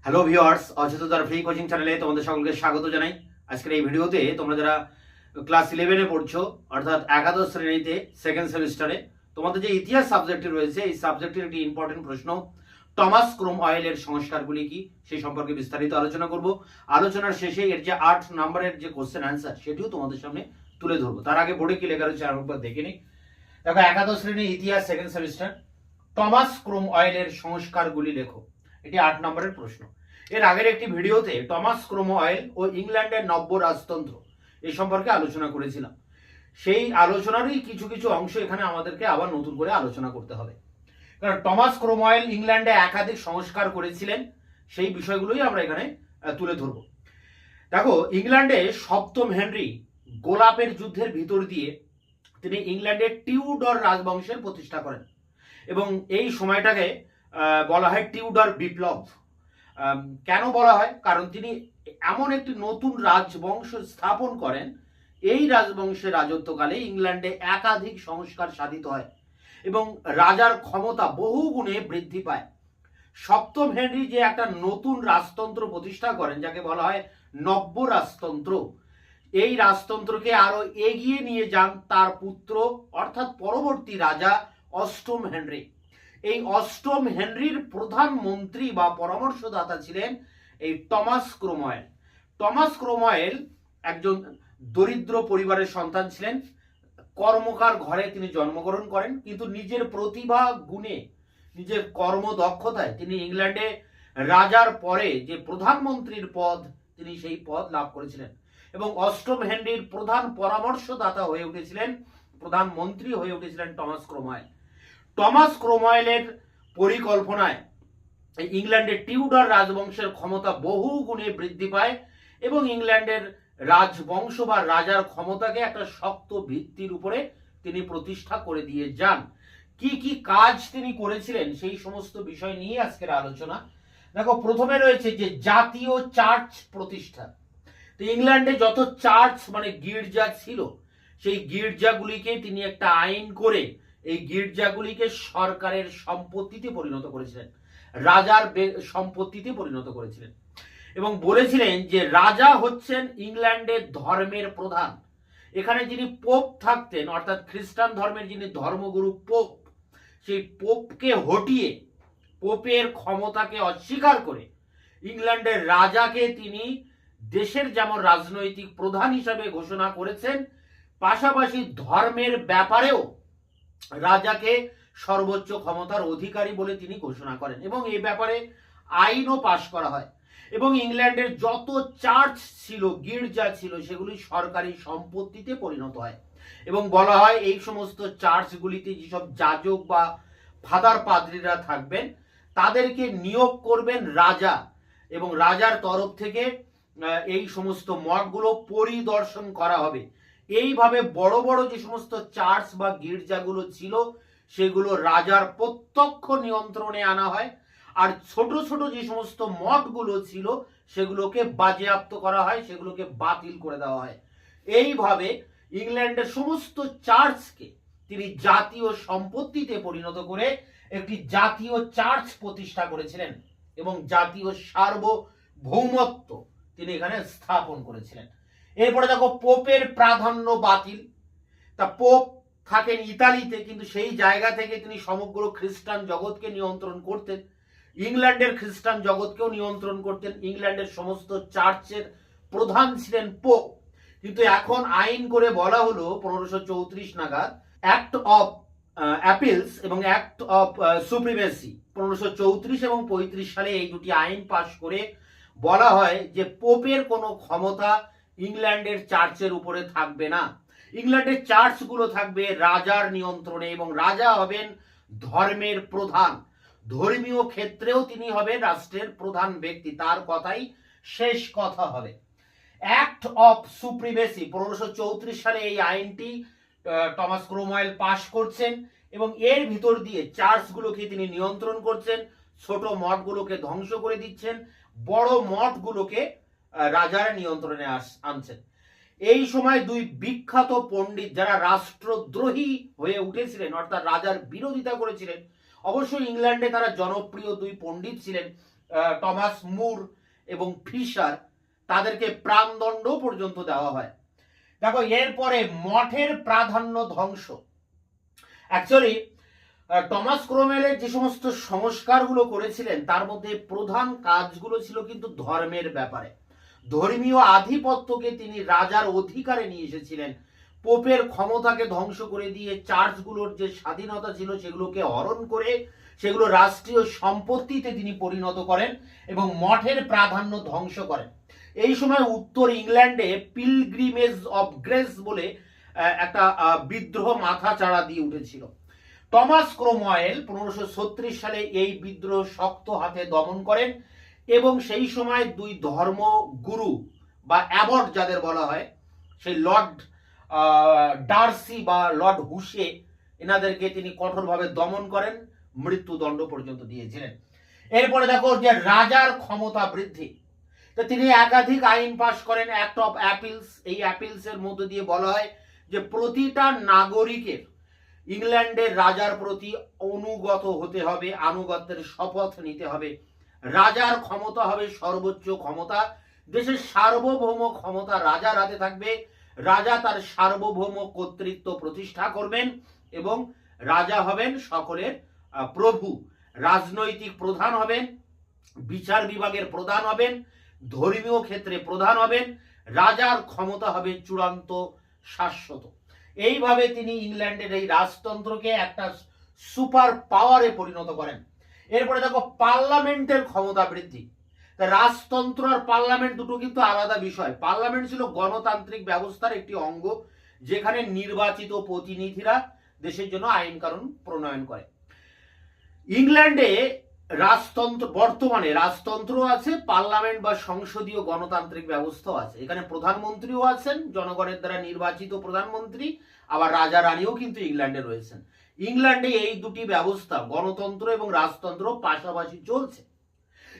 Hello viewers, অচেতনতার free coaching চ্যানেলে তোমাদের সকলকে স্বাগত জানাই। আজকের এই ভিডিওতে তোমরা যারা ক্লাস 11-এ পড়ছো, অর্থাৎ একাদশ শ্রেণীতে সেকেন্ড সেমিস্টারে, তোমাদের যে ইতিহাস সাবজেক্টটি রয়েছে, এই সাবজেক্টের একটি ইম্পর্টেন্ট প্রশ্ন টমাস ক্রোম অয়েলের সংস্কারগুলি কি, সেই সম্পর্কে বিস্তারিত আলোচনা করব। আলোচনার শেষে এর যে 8 নম্বরের যে কোশ্চেন অ্যান্সার, সেটিও তোমাদের সামনে তুলে ধরবো। তার আগে বোর্ডে কি লেখা রয়েছে একবার দেখে নিই। দেখো, একাদশ শ্রেণী ইতিহাস সেকেন্ড সেমিস্টার, টমাস ক্রোম অয়েলের সংস্কারগুলি লেখো। এটি 8 নম্বরের প্রশ্ন। এর আগের একটি ভিডিওতে টমাস ক্রোম অয়েল ও ইংল্যান্ডের নব্য রাজতন্ত্র এই সম্পর্কে আলোচনা করেছিলাম। সেই আলোচনারই কিছু কিছু অংশ এখানে আমাদেরকে আবার নতুন করে আলোচনা করতে হবে, কারণ টমাস ক্রোম অয়েল ইংল্যান্ডে একাধিক সংস্কার করেছিলেন। সেই বিষয়গুলোই আমরা এখানে তুলে ধরব। দেখো, ইংল্যান্ডে সপ্তম হেনরি গোলাপের যুদ্ধের ভিতর দিয়ে তিনি ইংল্যান্ডের টিউডর রাজবংশের প্রতিষ্ঠা করেন, এবং এই সময়টাকে বলা হয় টিউডর বিপ্লব। কেন বলা হয়? কারণ তিনি এমন একটি নতুন রাজবংশ স্থাপন করেন, এই রাজবংশের রাজত্বকালে ইংল্যান্ডে একাধিক সংস্কার সাধিত হয় এবং রাজার ক্ষমতা বহু গুণে বৃদ্ধি পায়। সপ্তম হেনরি যে একটা নতুন রাজতন্ত্র প্রতিষ্ঠা করেন, যাকে বলা হয় নব্য রাজতন্ত্র, এই রাজতন্ত্রকে আরো এগিয়ে নিয়ে যান তার পুত্র অর্থাৎ পরবর্তী রাজা অষ্টম হেনরি। এই অষ্টম হেনরির প্রধান মন্ত্রী বা পরামর্শদাতা ছিলেন এই Thomas Cromwell. Thomas Chrome oil একজন দরিদ্র পরিবারের সন্তান ছিলেন। কর্মকার ঘরে তিনি জন্মগ্রহণ করেন, কিন্তু নিজের প্রতিভা গুণে, নিজের কর্মদক্ষতায় তিনি ইংল্যান্ডে রাজার পরে যে প্রধানমন্ত্রীর পদ, তিনি সেই পদ লাভ করেছিলেন এবং অষ্টম হেনরির প্রধান পরামর্শদাতা হয়ে উঠেছিলেন, প্রধানমন্ত্রী হয়ে উঠেছিলেন টমাস ক্রোম অয়েল। টমাস ক্রোম অয়েলের পরিকল্পনায় ইংল্যান্ডের টিউডর রাজবংশের ক্ষমতা বহু গুণে বৃদ্ধি পায় এবং ইংল্যান্ডের রাজবংশ বা রাজার ক্ষমতাকে একটা শক্ত ভিত্তির উপরে তিনি প্রতিষ্ঠা করে দিয়ে যান। কি কি কাজ তিনি করেছিলেন সেই সমস্ত বিষয় নিয়ে আজকের আলোচনা। দেখো, প্রথমে রয়েছে যে জাতীয় চার্চ প্রতিষ্ঠা। তো ইংল্যান্ডে যত চার্চ মানে গির্জা ছিল, সেই গির্জাগুলিকে তিনি একটা আইন করে এই গির্জাগুলিকে সরকারের সম্পত্তিতে পরিণত করেছিলেন, রাজার সম্পত্তিতে পরিণত করেছিলেন এবং বলেছিলেন যে রাজা হচ্ছেন ইংল্যান্ডের ধর্মের প্রধান। এখানে যিনি পোপ থাকতেন, অর্থাৎ খ্রিস্টান ধর্মের যিনি ধর্মগুরু পোপ, সেই পোপকে হটিয়ে, পোপের ক্ষমতাকে অস্বীকার করে ইংল্যান্ডের রাজাকে তিনি দেশের যেমন রাজনৈতিক প্রধান হিসাবে ঘোষণা করেছেন, পাশাপাশি ধর্মের ব্যাপারেও রাজাকে সর্বোচ্চ ক্ষমতার অধিকারী বলে তিনি ঘোষণা করেন এবং এই ব্যাপারে আইনও পাশ করা হয় এবং ইংল্যান্ডের যত চার্চ ছিল, গির্জা ছিল, সেগুলি সরকারি সম্পত্তিতে পরিণত হয় এবং বলা হয় এই সমস্ত চার্চগুলিতে যেসব যাজক বা ফাদার পাদ্রীরা থাকবেন, তাদেরকে নিয়োগ করবেন রাজা এবং রাজার তরফ থেকে এই সমস্ত মঠগুলো পরিদর্শন করা হবে। এইভাবে বড় বড় যে সমস্ত চার্চ বা গির্জাগুলো ছিল, সেগুলো রাজার প্রত্যক্ষ নিয়ন্ত্রণে আনা হয়, আর ছোট ছোট যে সমস্ত মঠগুলো ছিল সেগুলোকে বাজেয়াপ্ত করা হয়, সেগুলোকে বাতিল করে দেওয়া হয়। এইভাবে ইংল্যান্ডের সমস্ত চার্চকে তিনি জাতীয় সম্পত্তিতে পরিণত করে একটি জাতীয় চার্চ প্রতিষ্ঠা করেছিলেন এবং জাতীয় সার্বভৌমত্ব তিনি এখানে স্থাপন করেছিলেন। এরপরে দেখো, পোপের প্রাধান্য বাতিল। তা পোপ থাকেন ইতালিতে, কিন্তু সেই জায়গা থেকে তিনি সমগ্র খ্রিস্টান জগৎকে নিয়ন্ত্রণ করতেন, ইংল্যান্ডের খ্রিস্টান জগৎকেও নিয়ন্ত্রণ করতেন। ইংল্যান্ডের সমস্ত চার্চের প্রধান ছিলেন পোপ, কিন্তু এখন আইন করে বলা হলো 1534 নাগাদ অ্যাক্ট অফ অ্যাপিলস এবং অ্যাক্ট অফ সুপ্রিমেসি, 1534 এবং 35 সালে এই দুটি আইন পাশ করে বলা হয় যে পোপের কোনো ক্ষমতা ইংল্যান্ডের চার্চের উপরে থাকবে না। ইংল্যান্ডের চার্চগুলো থাকবে রাজার নিয়ন্ত্রণে এবং রাজা হবেন ধর্মের প্রধান। ধর্মীয় ক্ষেত্রেও তিনি হবেন রাষ্ট্রের প্রধান ব্যক্তি, তার কথাই শেষ কথা হবে। অ্যাক্ট অফ সুপ্রিমেসি, 1534 সালে এই আইনটি টমাস ক্রোম অয়েল পাশ করছেন এবং এর ভিতর দিয়ে চার্চগুলোকে তিনি নিয়ন্ত্রণ করছেন, ছোট মঠগুলোকে ধ্বংস করে দিচ্ছেন, বড় মঠগুলোকে রাজার নিয়ন্ত্রণে আনছেন। এই সময় দুই বিখ্যাত পণ্ডিত যারা রাষ্ট্রদ্রোহী হয়ে উঠেছিলেন, অর্থাৎ রাজার বিরোধিতা করেছিলেন, অবশ্যই ইংল্যান্ডে তারা জনপ্রিয় দুই পণ্ডিত ছিলেন। টমাস মুর এবং ফিশার, তাদেরকে প্রাণদণ্ড পর্যন্ত দেওয়া হয়। দেখো এরপরে মঠের প্রাধান্য ধ্বংস। অ্যাকচুয়ালি টমাস ক্রোমওয়েলের যে সমস্ত সংস্কারগুলো করেছিলেন তার মধ্যে প্রধান কাজগুলো ছিল কিন্তু ধর্মের ব্যাপারে। ধর্মীয় আধিপত্যকে তিনি রাজার অধিকারে নিয়ে এসেছিলেন, পোপের ক্ষমতাকে ধ্বংস করে দিয়ে চার্চগুলোর যে স্বাধীনতা ছিল সেগুলোকে হরণ করে সেগুলো রাষ্ট্রীয় সম্পত্তিতে তিনি পরিণত করেন এবং মঠের প্রাধান্য ধ্বংস করেন। এই সময় উত্তর ইংল্যান্ডে পিলগ্রিমেজ অফ গ্রেস বলে একটা বিদ্রোহ মাথা চাড়া দিয়ে উঠেছিল। টমাস ক্রোমওয়েল 1536 সালে এই বিদ্রোহ শক্ত হাতে দমন করেন এবং সেই সময় দুই ধর্মগুরু বা অ্যাবট যাদের বলা হয়, সেই লর্ড ডার্সি বা লর্ড হুসে, এনাদেরকে তিনি কঠোরভাবে দমন করেন, মৃত্যুদণ্ড পর্যন্ত দিয়েছিলেন। এরপরে দেখো যে রাজার ক্ষমতা বৃদ্ধি, তো তিনি একাধিক আইন পাশ করেন, অ্যাক্ট অফ অ্যাপিলস। এই অ্যাপিলসের মধ্য দিয়ে বলা হয় যে প্রতিটা নাগরিকের ইংল্যান্ডের রাজার প্রতি অনুগত হতে হবে, আনুগত্যের শপথ নিতে হবে, রাজার ক্ষমতা হবে সর্বোচ্চ ক্ষমতা, দেশের সার্বভৌম ক্ষমতা রাজার হাতে থাকবে, রাজা তার সার্বভৌম কর্তৃত্ব প্রতিষ্ঠা করবেন এবং রাজা হবেন সকলের প্রভু, রাজনৈতিক প্রধান হবেন, বিচার বিভাগের প্রধান হবেন, ধর্মীয় ক্ষেত্রে প্রধান হবেন, রাজার ক্ষমতা হবে চূড়ান্ত শাশ্বত। এইভাবে তিনি ইংল্যান্ডের এই রাজতন্ত্রকে একটা সুপার পাওয়ারে পরিণত করেন। এরপরে দেখো পার্লামেন্টের ক্ষমতা বৃদ্ধি। রাজতন্ত্র আর পার্লামেন্ট দুটো কিন্তু আলাদা বিষয়। পার্লামেন্ট ছিল গণতান্ত্রিক ব্যবস্থার একটি অঙ্গ, যেখানে নির্বাচিত প্রতিনিধিরা দেশের জন্য আইন কানুন প্রণয়ন করে। ইংল্যান্ডে রাজতন্ত্র, বর্তমানে রাজতন্ত্র আছে, পার্লামেন্ট বা সংসদীয় গণতান্ত্রিক ব্যবস্থাও আছে। এখানে প্রধানমন্ত্রীও আছেন, জনগণের দ্বারা নির্বাচিত প্রধানমন্ত্রী, আবার রাজা রানীও কিন্তু ইংল্যান্ডে রয়েছেন। ইংল্যান্ডে এই দুটি ব্যবস্থা, গণতন্ত্র এবং রাজতন্ত্র, পাশাপাশি চলছে।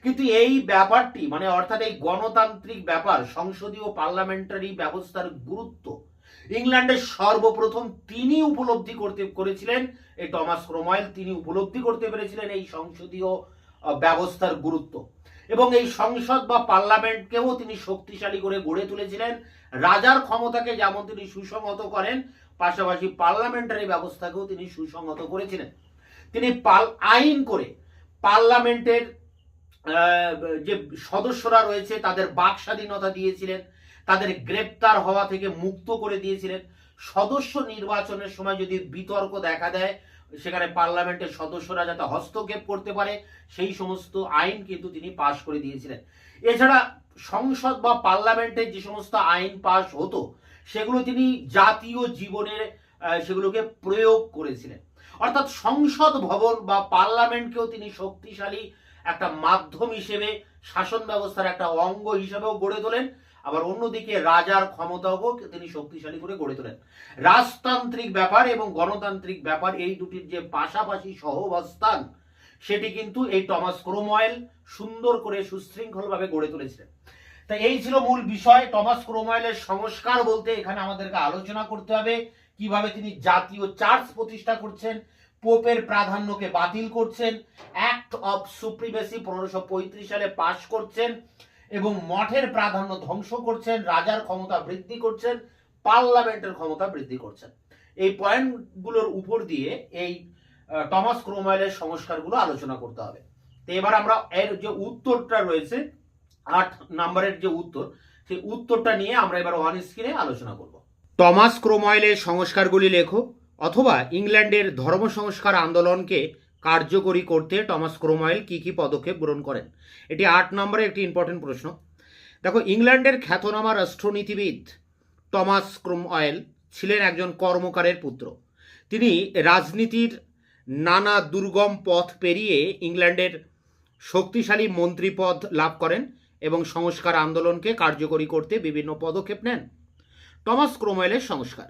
কিন্তু এই ব্যাপারটি মানে অর্থাৎ এই গণতান্ত্রিক ব্যাপার, সংসদীয় পার্লামেন্টারি ব্যবস্থার গুরুত্ব ইংল্যান্ডের সর্বপ্রথম তিনি উপলব্ধি করেছিলেন। এই টমাস ক্রোমওয়েল তিনি উপলব্ধি করতে পেরেছিলেন এই সংসদীয় ব্যবস্থার গুরুত্ব, এবং এই সংসদ বা পার্লামেন্টকেও তিনি শক্তিশালী করে গড়ে তুলেছিলেন। রাজার ক্ষমতাকে যেমন তিনি সুসংহত করেন, পাশাপাশি পার্লামেন্টারি ব্যবস্থাকেও তিনি সুসংহত করেছিলেন। তিনি আইন করে পার্লামেন্টের যে সদস্যরা রয়েছে তাদের বাক স্বাধীনতা দিয়েছিলেন, তাদের গ্রেপ্তার হওয়া থেকে মুক্ত করে দিয়েছিলেন। সদস্য নির্বাচনের সময় যদি বিতর্ক দেখা দেয়, সেখানে পার্লামেন্টের সদস্যরা যাতে হস্তক্ষেপ করতে পারে সেই সমস্ত আইন কিন্তু তিনি পাশ করে দিয়েছিলেন। এছাড়া সংসদ বা পার্লামেন্টের যে সমস্ত আইন পাশ হতো সেগুলো তিনি জাতীয় জীবনে সেগুলোকে প্রয়োগ করেছিলেন। অর্থাৎ সংসদ ভবন বা পার্লামেন্টকেও তিনি শক্তিশালী একটা মাধ্যম হিসেবে, শাসন ব্যবস্থার একটা অঙ্গ হিসেবেও গড়ে তোলেন। আবার অন্যদিকে রাজার ক্ষমতাও তিনি শক্তিশালী করে গড়ে তোলেন। রাজতান্ত্রিক ব্যাপার এবং গণতান্ত্রিক ব্যাপার, এই দুটির যে পাশাপাশি সহাবস্থান, সেটি কিন্তু এই টমাস ক্রোমওয়েল সুন্দর করে সুশৃঙ্খলভাবে গড়ে তুলেছিলেন। তা এই ছিল মূল বিষয়। টমাস ক্রোমওয়েলের সংস্কার বলতে এখানে আমাদেরকে আলোচনা করতে হবে কিভাবে তিনি জাতীয় চার্চ প্রতিষ্ঠা করছেন, পোপের প্রাধান্যকে বাতিল করছেন, অ্যাক্ট অফ সুপ্রিমেসি 1535 সালে পাশ করছেন এবং মঠের প্রাধান্য ধ্বংস করছেন, রাজার ক্ষমতা বৃদ্ধি করছেন, পার্লামেন্টের ক্ষমতা বৃদ্ধি করছেন। এই পয়েন্টগুলোর উপর দিয়ে এই টমাস ক্রোমওয়েলের সংস্কারগুলো আলোচনা করতে হবে। তো এবার আমরা এর যে উত্তরটা রয়েছে 8 নম্বরের যে উত্তর, সেই উত্তরটা নিয়ে আমরা এবার অন স্ক্রিনে আলোচনা করব। টমাস ক্রোমওয়েলের সংস্কারগুলি লেখো, অথবা ইংল্যান্ডের ধর্ম সংস্কার আন্দোলনকে কার্যকরী করতে টমাস ক্রোমওয়েল কি কি পদক্ষেপ গ্রহণ করেন। এটি 8 নম্বরে একটি ইম্পর্টেন্ট প্রশ্ন। দেখো, ইংল্যান্ডের খ্যাতনামা রাষ্ট্রনীতিবিদ টমাস ক্রোমওয়েল ছিলেন একজন কর্মকারের পুত্র। তিনি রাজনীতির নানা দুর্গম পথ পেরিয়ে ইংল্যান্ডের শক্তিশালী মন্ত্রী পদ লাভ করেন এবং সংস্কার আন্দোলনকে কার্যকরী করতে বিভিন্ন পদক্ষেপ নেন। টমাস ক্রোমওয়েলের সংস্কার।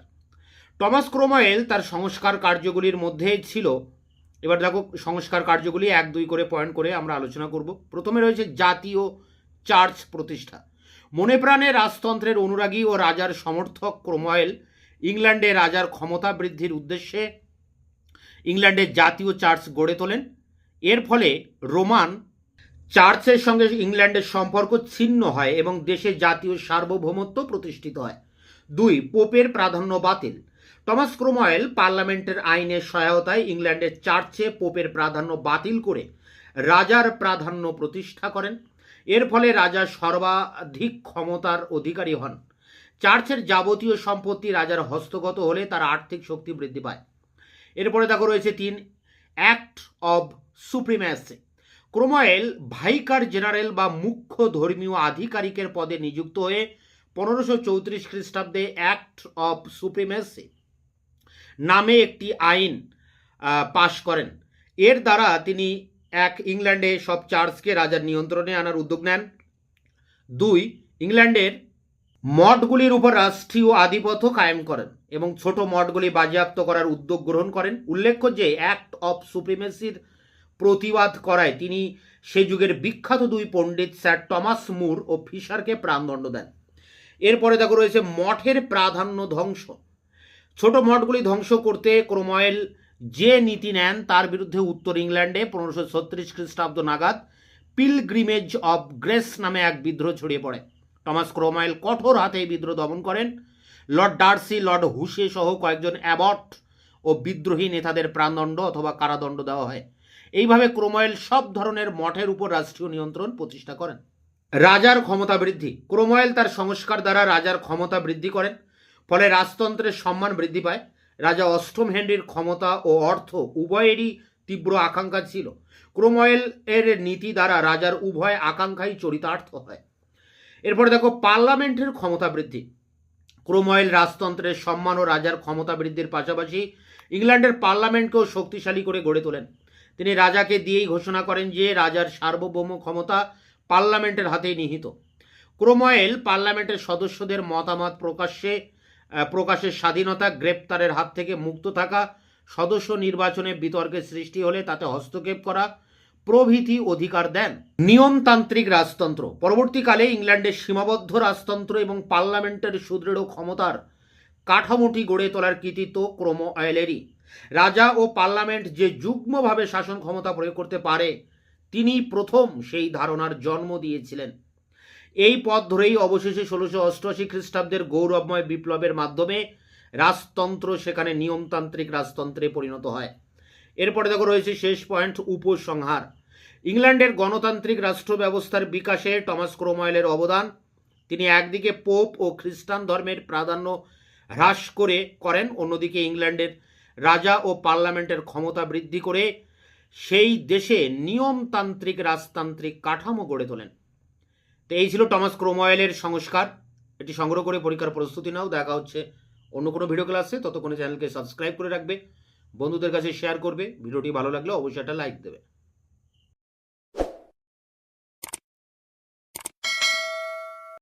টমাস ক্রোমওয়েল তার সংস্কার কার্যগুলির মধ্যে ছিল, এবার দেখো সংস্কার কার্যগুলি 1-2 করে পয়েন্ট করে আমরা আলোচনা করব। প্রথমে রয়েছে জাতীয় চার্চ প্রতিষ্ঠা। মনে প্রাণে রাজতন্ত্রের অনুরাগী ও রাজার সমর্থক ক্রোমওয়েল ইংল্যান্ডে রাজার ক্ষমতা বৃদ্ধির উদ্দেশ্যে ইংল্যান্ডের জাতীয় চার্চ গড়ে তোলেন। এর ফলে রোমান চার্চের সঙ্গে ইংল্যান্ডের সম্পর্ক ছিন্ন হয় এবং দেশে জাতীয় সার্বভৌমত্ব প্রতিষ্ঠিত হয়। 2. পোপের প্রাধান্য বাতিল। টমাস ক্রোমওয়েল পার্লামেন্টের আইনের সহায়তায় ইংল্যান্ডের চার্চে পোপের প্রাধান্য বাতিল করে রাজার প্রাধান্য প্রতিষ্ঠা করেন। এর ফলে রাজা সর্বাধিক ক্ষমতার অধিকারী হন। চার্চের যাবতীয় সম্পত্তি রাজার হস্তগত হলে তার আর্থিক শক্তি বৃদ্ধি পায়। এরপরে দেখো রয়েছে 3. Act of supremacy. Cromwell vicar general বা মুখ্য ধর্মীয় আধিকারিকের পদে নিযুক্ত হয়ে 1534 খ্রিস্টাব্দে অ্যাক্ট অব সুপ্রিম্যাসি নামে একটি আইন পাশ করেন। এর দ্বারা তিনি ইংল্যান্ডে সব চার্চকে রাজার নিয়ন্ত্রণে আনার উদ্যোগ নেন। 2. ইংল্যান্ডের মঠগুলির উপর রাষ্ট্রীয় আধিপত্য কায়েম করেন এবং ছোট মঠগুলি বাজেয়াপ্ত করার উদ্যোগ গ্রহণ করেন। উল্লেখ্য যে অ্যাক্ট অব সুপ্রিমেসির প্রতিবাদ করায় তিনি সে যুগের বিখ্যাত 2 পণ্ডিত স্যার টমাস মুর ও ফিশারকে প্রাণদণ্ড দেন। এরপরে দেখো রয়েছে মঠের প্রাধান্য ধ্বংস। ছোট মঠগুলি ধ্বংস করতে ক্রোমওয়েল যে নীতি নেন তার বিরুদ্ধে উত্তর ইংল্যান্ডে 1536 খ্রিস্টাব্দ নাগাদ পিলগ্রিমেজ অব গ্রেস নামে এক বিদ্রোহ ছড়িয়ে পড়ে। টমাস ক্রোমওয়েল কঠোর হাতে এই বিদ্রোহ দমন করেন। লর্ড ডার্সি, লর্ড হুশে সহ কয়েকজন অ্যাবট ও বিদ্রোহী নেতাদের প্রাণদণ্ড অথবা কারাদণ্ড দেওয়া হয়। এইভাবে ক্রোমওয়েল সব ধরনের মঠের উপর রাষ্ট্রীয় নিয়ন্ত্রণ প্রতিষ্ঠা করেন। রাজার ক্ষমতা বৃদ্ধি। ক্রোমওয়েল তার সংস্কার দ্বারা রাজার ক্ষমতা বৃদ্ধি করেন, ফলে রাজতন্ত্রের সম্মান বৃদ্ধি পায়। রাজা অষ্টম হেনরির ক্ষমতা ও অর্থ উভয়েরই তীব্র আকাঙ্ক্ষা ছিল। ক্রোমওয়েল এর নীতি দ্বারা রাজার উভয় আকাঙ্ক্ষাই চরিতার্থ হয়। এরপরে দেখো পার্লামেন্টের ক্ষমতা বৃদ্ধি। ক্রোমওয়েল রাজতন্ত্রের সম্মান ও রাজার ক্ষমতা বৃদ্ধির পাশাপাশি ইংল্যান্ডের পার্লামেন্টকেও শক্তিশালী করে গড়ে তোলেন। তিনি রাজাকে দিয়েই ঘোষণা করেন যে রাজার সার্বভৌম ক্ষমতা পার্লামেন্টের হাতেই নিহিত। ক্রোমওয়েল পার্লামেন্টের সদস্যদের মতামত প্রকাশের স্বাধীনতা, গ্রেপ্তারের হাত থেকে মুক্ত থাকা, সদস্য নির্বাচনে বিতর্কের সৃষ্টি হলে তাতে হস্তক্ষেপ করা প্রভৃতি অধিকার দেন। নিয়মতান্ত্রিক রাজতন্ত্র। পরবর্তীকালে ইংল্যান্ডের সীমাবদ্ধ রাজতন্ত্র এবং পার্লামেন্টের সুদৃঢ় ক্ষমতার কাঠামোটি গড়ে তোলার কৃতিত্ব ক্রোমওয়েলেরই। রাজা ও পার্লামেন্ট যে যুগ্মভাবে শাসন ক্ষমতা প্রয়োগ করতে পারে তিনি প্রথম সেই ধারণার জন্ম দিয়েছিলেন। এই পথ ধরেই অবশেষে 1688 খ্রিস্টাব্দের গৌরবময় বিপ্লবের মাধ্যমে রাজতন্ত্র সেখানে নিয়মতান্ত্রিক রাজতন্ত্রে পরিণত হয়। এরপরে দেখো রয়েছে শেষ পয়েন্ট, উপসংহার। ইংল্যান্ডের গণতান্ত্রিক রাষ্ট্র ব্যবস্থার বিকাশে টমাস ক্রোমওয়েলের অবদান। তিনি একদিকে পোপ ও খ্রিস্টান ধর্মের প্রাধান্য হ্রাস করেন, অন্যদিকে ইংল্যান্ডের রাজা ও পার্লামেন্টের ক্ষমতা বৃদ্ধি করে সেই দেশে নিয়মতান্ত্রিক রাজতান্ত্রিক কাঠামো গড়ে তোলেন। তো এই ছিল টমাস ক্রোমওয়েলের সংস্কার। এটি সংগ্রহ করে পরীক্ষার প্রস্তুতি নাও। দেখা হচ্ছে অন্য কোনো ভিডিও ক্লাসে। ততক্ষণে চ্যানেলকে সাবস্ক্রাইব করে রাখবে, বন্ধুদের কাছে শেয়ার করবে। ভিডিওটি ভালো লাগলে অবশ্যই একটা লাইক দেবে।